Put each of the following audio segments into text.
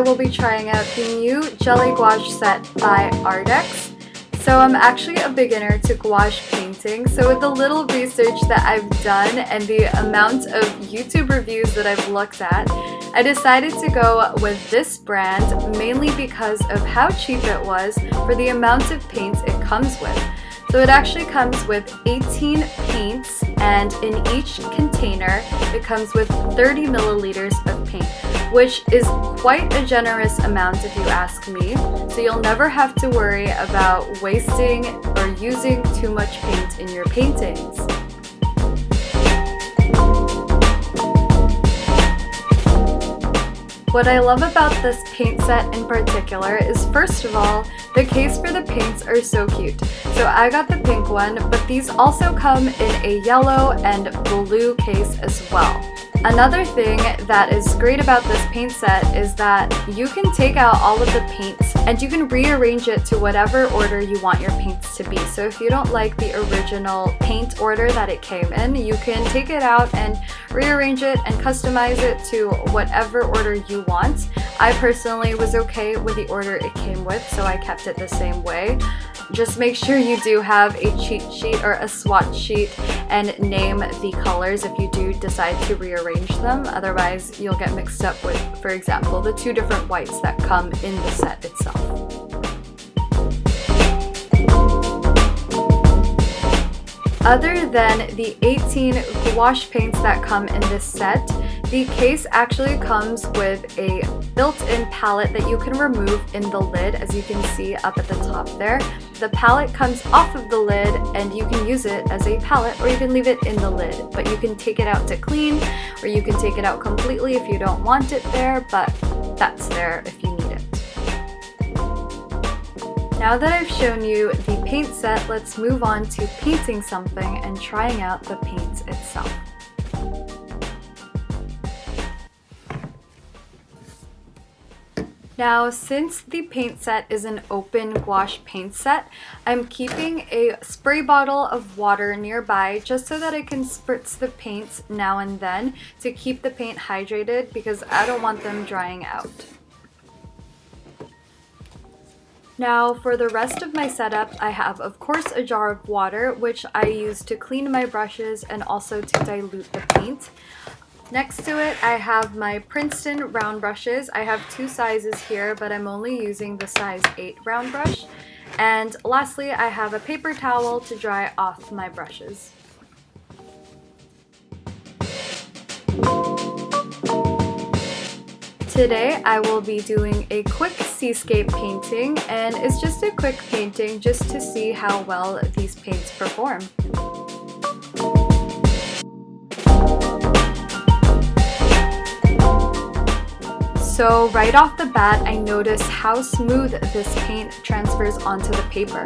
will be trying out the new Jelly Gouache set by ARRTX. So I'm actually a beginner to gouache painting, so with the little research that I've done and the amount of YouTube reviews that I've looked at, I decided to go with this brand mainly because of how cheap it was for the amount of paints it comes with. So it actually comes with 18 paints, and in each container it comes with 30 milliliters of paint, which is quite a generous amount if you ask me. So you'll never have to worry about wasting or using too much paint in your paintings. What I love about this paint set in particular is, first of all, the case for the paints are so cute. So I got the pink one, but these also come in a yellow and blue case as well. Another thing that is great about this paint set is that you can take out all of the paints and you can rearrange it to whatever order you want your paints to be. So if you don't like the original paint order that it came in, you can take it out and rearrange it and customize it to whatever order you want. I personally was okay with the order it came with, so I kept it the same way. Just make sure you do have a cheat sheet or a swatch sheet and name the colors if you do decide to rearrange them. Otherwise, you'll get mixed up with, for example, the two different whites that come in the set itself. Other than the 18 gouache paints that come in this set, the case actually comes with a built-in palette that you can remove in the lid, as you can see up at the top there. The palette comes off of the lid and you can use it as a palette, or you can leave it in the lid, but you can take it out to clean, or you can take it out completely if you don't want it there, but that's there if you need it. Now that I've shown you the paint set, let's move on to painting something and trying out the paint itself. Now, since the paint set is an open gouache paint set, I'm keeping a spray bottle of water nearby just so that I can spritz the paints now and then to keep the paint hydrated, because I don't want them drying out. Now for the rest of my setup, I have of course a jar of water, which I use to clean my brushes and also to dilute the paint. Next to it, I have my Princeton round brushes. I have two sizes here, but I'm only using the size 8 round brush. And lastly, I have a paper towel to dry off my brushes. Today, I will be doing a quick seascape painting, and it's just a quick painting just to see how well these paints perform. So right off the bat, I noticed how smooth this paint transfers onto the paper.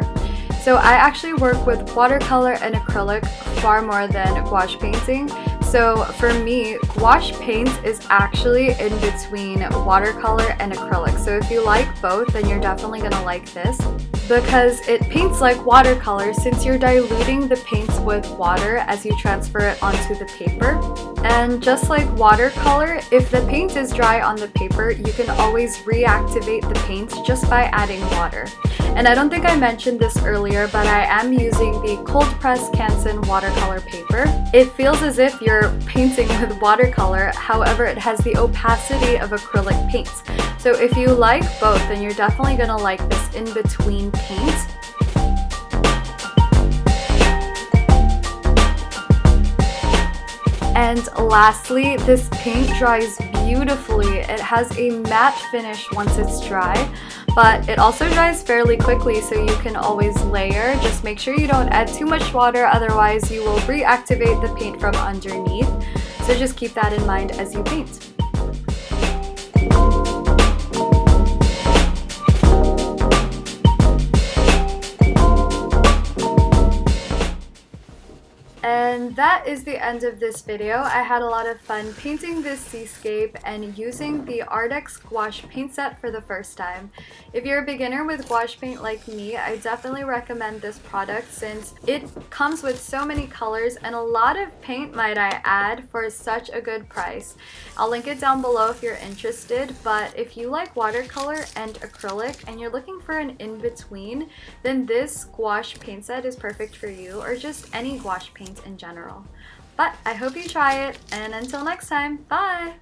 So I actually work with watercolor and acrylic far more than gouache painting. So for me, gouache paint is actually in between watercolor and acrylic. So if you like both, then you're definitely gonna like this, because it paints like watercolor since you're diluting the paints with water as you transfer it onto the paper. And just like watercolor, if the paint is dry on the paper, you can always reactivate the paint just by adding water. And I don't think I mentioned this earlier, but I am using the cold press Canson watercolor paper. It feels as if you're painting with watercolor, however it has the opacity of acrylic paints. So if you like both, then you're definitely gonna like this in-between paint. And lastly, this paint dries beautifully. It has a matte finish once it's dry, but it also dries fairly quickly, so you can always layer. Just make sure you don't add too much water, otherwise you will reactivate the paint from underneath. So just keep that in mind as you paint. And that that is the end of this video. I had a lot of fun painting this seascape and using the ARRTX gouache paint set for the first time. If you're a beginner with gouache paint like me, I definitely recommend this product since it comes with so many colors and a lot of paint, might I add, for such a good price. I'll link it down below if you're interested, but if you like watercolor and acrylic and you're looking for an in-between, then this gouache paint set is perfect for you, or just any gouache paint in general. But I hope you try it, and until next time, bye!